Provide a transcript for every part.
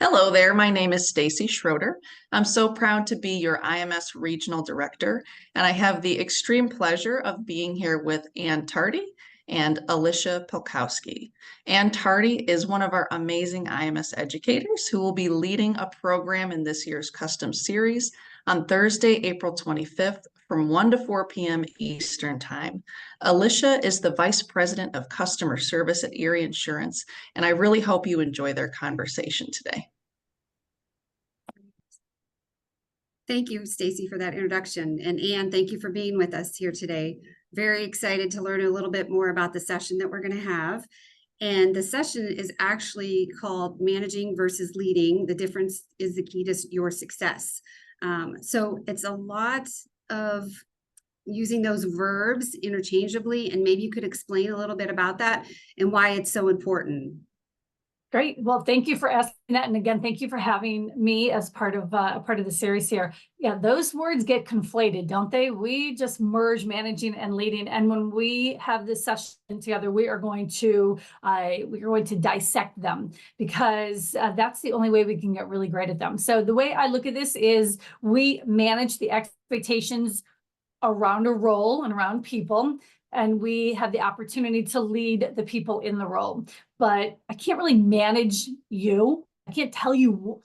Hello there, my name is Stacy Schroeder. I'm so proud to be your IMS Regional Director, and I have the extreme pleasure of being here with Ann Tardy and Alicia Pelkowski. Ann Tardy is one of our amazing IMS educators who will be leading a program in this year's custom series on Thursday, April 25th from 1 to 4 p.m. Eastern Time. Alicia is the Vice President of Customer Service at Erie Insurance, and I really hope you enjoy their conversation today. Thank you, Stacy, for that introduction. And Ann, thank you for being with us here today. Very excited to learn a little bit more about the session that we're going to have. And the session is actually called Managing versus Leading. The difference is the key to your success. So it's a lot of using those verbs interchangeably, and maybe you could explain a little bit about that and why it's so important. Great. Well, thank you for asking that. And again, thank you for having me as part of the series here. Yeah, those words get conflated, don't they? We just merge managing and leading. And when we have this session together, we are going to dissect them, because that's the only way we can get really great at them. So the way I look at this is we manage the expectations around a role and around people, and we have the opportunity to lead the people in the role. But I can't really manage you. I can't tell you,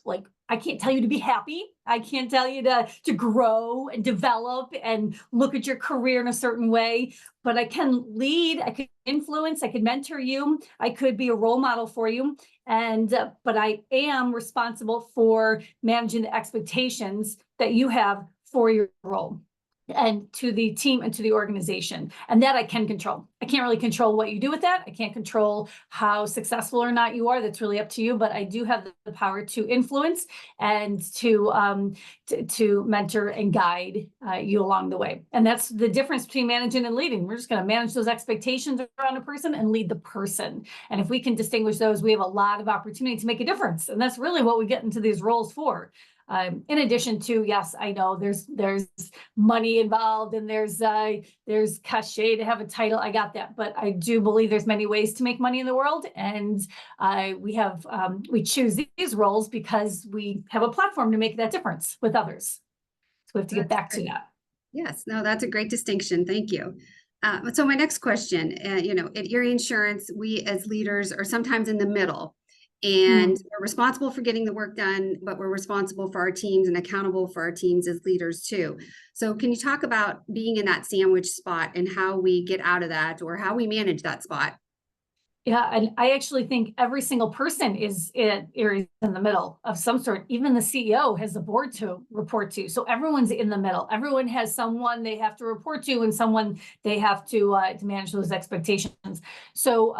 I can't tell you to be happy. I can't tell you to grow and develop and look at your career in a certain way, but I can lead, I could influence, I could mentor you, I could be a role model for you. And, but I am responsible for managing the expectations that you have for your role, and to the team and to the organization. And that I can control. I can't really control what you do with that. I can't control how successful or not you are. That's really up to you, but I do have the power to influence and to mentor and guide you along the way. And that's the difference between managing and leading. We're just going to manage those expectations around a person and lead the person. And if we can distinguish those, we have a lot of opportunity to make a difference. And that's really what we get into these roles for. In addition to, yes, I know there's money involved and there's cachet to have a title. I got that, but I do believe there's many ways to make money in the world, and we choose these roles because we have a platform to make that difference with others. So we have to get back to that. Yes, no, that's a great distinction. Thank you. So my next question, at Erie Insurance, we as leaders are sometimes in the middle. And we're responsible for getting the work done, but we're responsible for our teams and accountable for our teams as leaders too. So can you talk about being in that sandwich spot and how we get out of that, or how we manage that spot? Yeah, and I actually think every single person is in the middle of some sort. Even the CEO has a board to report to. So everyone's in the middle. Everyone has someone they have to report to and someone they have to manage those expectations. So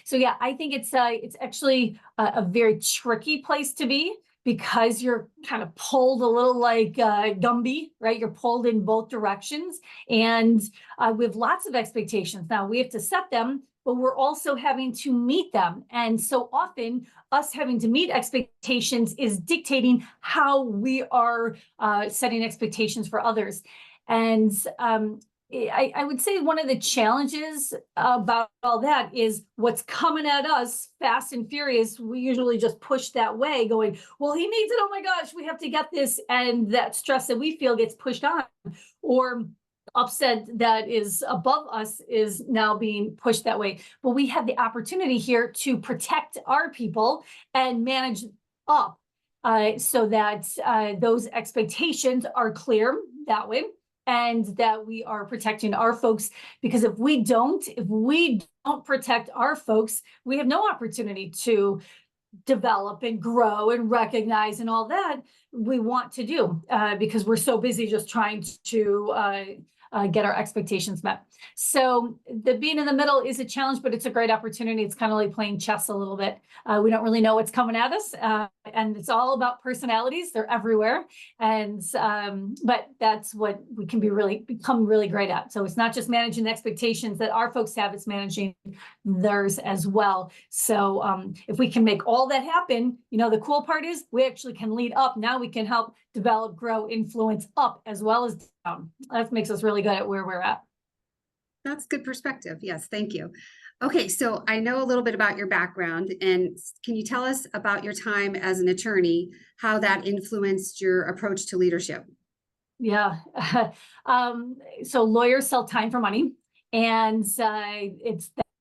yeah, I think it's actually a very tricky place to be, because you're kind of pulled a little like Gumby, right? You're pulled in both directions, and we have lots of expectations. Now we have to set them, but we're also having to meet them. And so often us having to meet expectations is dictating how we are setting expectations for others. And I would say one of the challenges about all that is what's coming at us fast and furious. We usually just push that way, going, well, he needs it. Oh my gosh, we have to get this. And that stress that we feel gets pushed on, or upset that is above us is now being pushed that way. But we have the opportunity here to protect our people and manage up so that those expectations are clear that way, and that we are protecting our folks. Because if we don't protect our folks, we have no opportunity to develop and grow and recognize and all that we want to do, because we're so busy just trying to get our expectations met. So the being in the middle is a challenge, but it's a great opportunity. It's kind of like playing chess a little bit. We don't really know what's coming at us, and it's all about personalities. They're everywhere, and but that's what we can become really great at. So it's not just managing the expectations that our folks have; it's managing theirs as well. So if we can make all that happen, the cool part is we actually can lead up. Now we can help develop, grow, influence up as well as down. That makes us really good at where we're at. That's good perspective. Yes, thank you. Okay, so I know a little bit about your background, and can you tell us about your time as an attorney, how that influenced your approach to leadership? Yeah. So lawyers sell time for money, and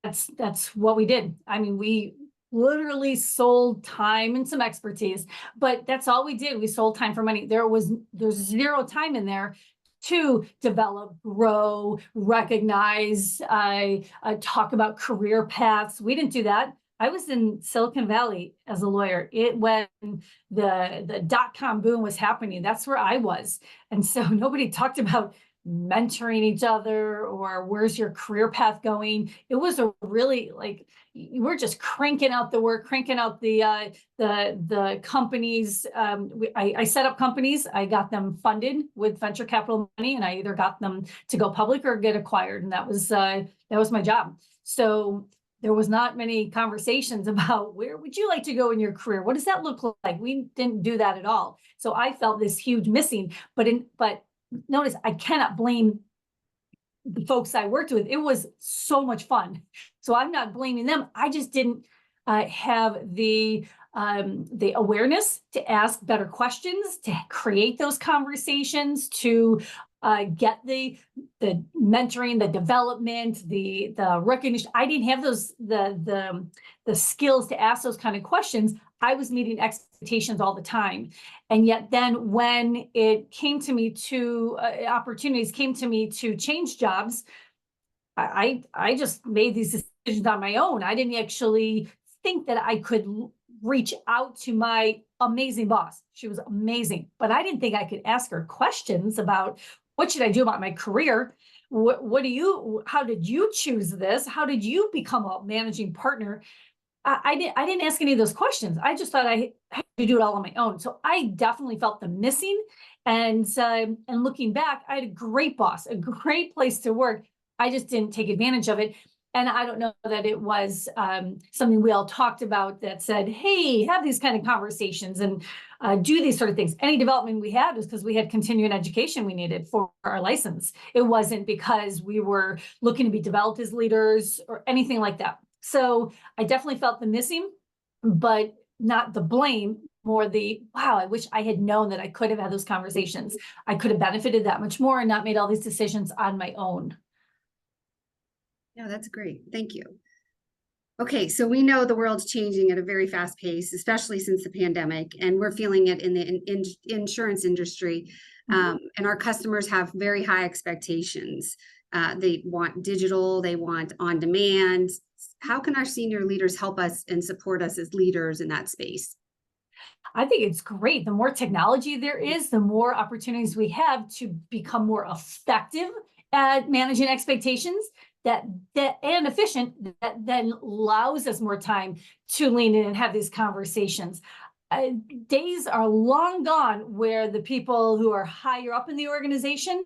that's what we did. I mean, we literally sold time and some expertise, but that's all we did. We sold time for money. There's zero time in there to develop, grow, recognize, talk about career paths. We didn't do that. I was in Silicon Valley as a lawyer. It when the dot-com boom was happening. That's where I was. And so nobody talked about mentoring each other or where's your career path going. It was a really like we're just cranking out the work, cranking out the companies. I set up companies. I got them funded with venture capital money, and I either got them to go public or get acquired, and that was my job. So there was not many conversations about where would you like to go in your career? What does that look like? We didn't do that at all. So I felt this huge missing, but notice I cannot blame the folks I worked with. It was so much fun. So I'm not blaming them. I just didn't have the awareness to ask better questions, to create those conversations, to get the mentoring, the development, the recognition. I didn't have the skills to ask those kind of questions. I was meeting expectations all the time. And yet then when it came to me to opportunities came to me to change jobs, I just made these decisions on my own. I didn't actually think that I could reach out to my amazing boss. She was amazing, but I didn't think I could ask her questions about what should I do about my career? How did you choose this? How did you become a managing partner? I didn't ask any of those questions. I just thought I had to do it all on my own. So I definitely felt the missing. And looking back, I had a great boss, a great place to work. I just didn't take advantage of it. And I don't know that it was something we all talked about that said, hey, have these kind of conversations and do these sort of things. Any development we had was because we had continuing education we needed for our license. It wasn't because we were looking to be developed as leaders or anything like that. So I definitely felt the missing, but not the blame, more the, wow, I wish I had known that I could have had those conversations. I could have benefited that much more and not made all these decisions on my own. Yeah, that's great. Thank you. Okay, so we know the world's changing at a very fast pace, especially since the pandemic, and we're feeling it in the insurance industry. And our customers have very high expectations. They want digital, they want on demand. How can our senior leaders help us and support us as leaders in that space? I think it's great. The more technology there is, the more opportunities we have to become more effective at managing expectations that and efficient, that then allows us more time to lean in and have these conversations. Days are long gone where the people who are higher up in the organization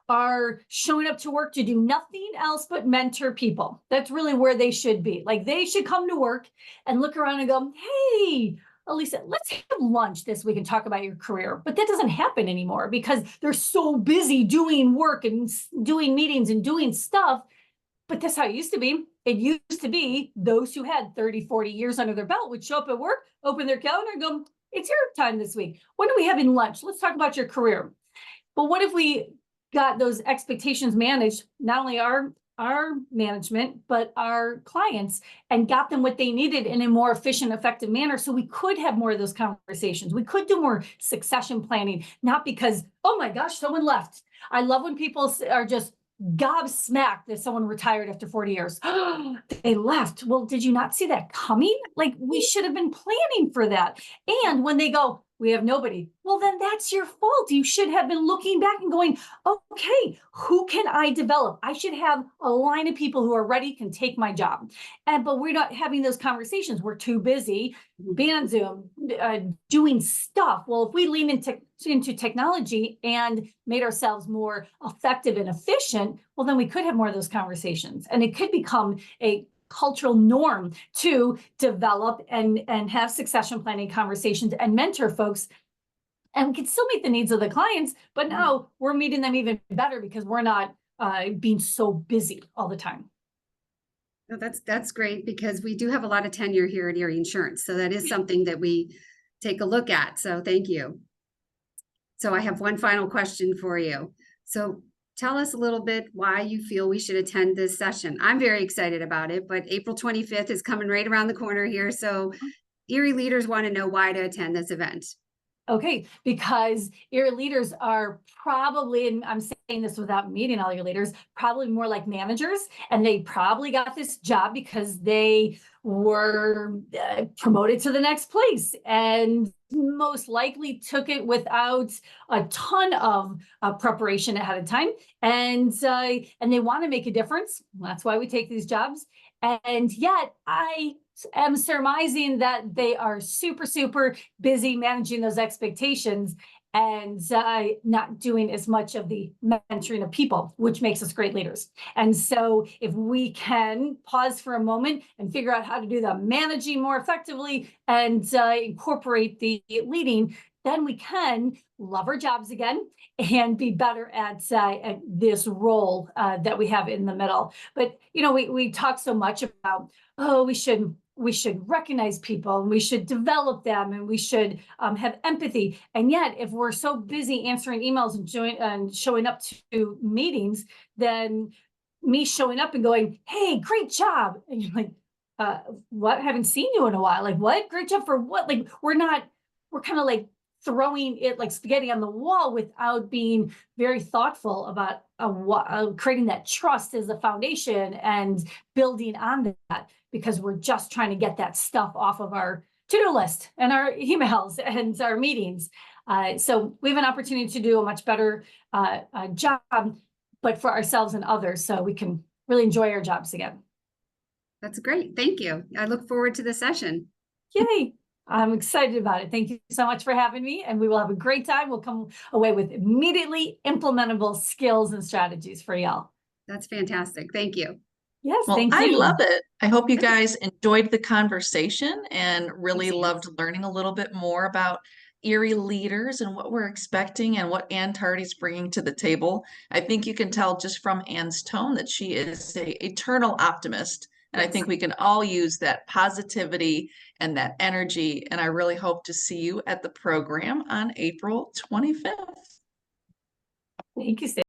are showing up to work to do nothing else but mentor people. That's really where they should be. Like they should come to work and look around and go, hey, Alicia, let's have lunch this week and talk about your career. But that doesn't happen anymore because they're so busy doing work and doing meetings and doing stuff. But that's how it used to be. It used to be those who had 30, 40 years under their belt would show up at work, open their calendar and go, it's your time this week. When are we having lunch? Let's talk about your career. But what if we got those expectations managed, not only our management, but our clients, and got them what they needed in a more efficient, effective manner so we could have more of those conversations. We could do more succession planning, not because, oh my gosh, someone left. I love when people are just gobsmacked that someone retired after 40 years. They left. Well, did you not see that coming? Like we should have been planning for that. And when they go, we have nobody. Well, then that's your fault. You should have been looking back and going, okay, who can I develop? I should have a line of people who are ready, can take my job. But we're not having those conversations. We're too busy being on Zoom, doing stuff. Well, if we lean into technology and made ourselves more effective and efficient, well, then we could have more of those conversations. And it could become a cultural norm to develop and have succession planning conversations and mentor folks. And we can still meet the needs of the clients, but now we're meeting them even better because we're not being so busy all the time. No, that's great because we do have a lot of tenure here at Erie Insurance. So that is something that we take a look at. So thank you. So I have one final question for you. So tell us a little bit why you feel we should attend this session. I'm very excited about it, but April 25th is coming right around the corner here. So Erie leaders want to know why to attend this event. Okay, because your leaders are probably, and I'm saying this without meeting all your leaders, probably more like managers, and they probably got this job because they were promoted to the next place, and most likely took it without a ton of preparation ahead of time, and they want to make a difference. That's why we take these jobs, and yet I am surmising that they are super, super busy managing those expectations and not doing as much of the mentoring of people, which makes us great leaders. And so if we can pause for a moment and figure out how to do the managing more effectively and incorporate the leading, then we can love our jobs again and be better at this role that we have in the middle. But, you know, we talk so much about, oh, we should recognize people and we should develop them and we should have empathy. And yet, if we're so busy answering emails and showing up to meetings, then me showing up and going, hey, great job. And you're like, what? Haven't seen you in a while. Like, what? Great job for what? Like, we're kind of like throwing it like spaghetti on the wall without being very thoughtful about creating that trust as a foundation and building on that, because we're just trying to get that stuff off of our to-do list and our emails and our meetings. So we have an opportunity to do a much better job, but for ourselves and others, so we can really enjoy our jobs again. That's great. Thank you. I look forward to the session. Yay. I'm excited about it. Thank you so much for having me, and we will have a great time. We'll come away with immediately implementable skills and strategies for y'all. That's fantastic. Thank you. Yes, Well, thank I you. love it. I hope you guys enjoyed the conversation and really Thanks, loved learning a little bit more about Erie leaders and what we're expecting and what Ann Tardy's bringing to the table. I think you can tell just from Ann's tone that she is an eternal optimist. And I think we can all use that positivity and that energy. And I really hope to see you at the program on April 25th. Thank you, Stacey.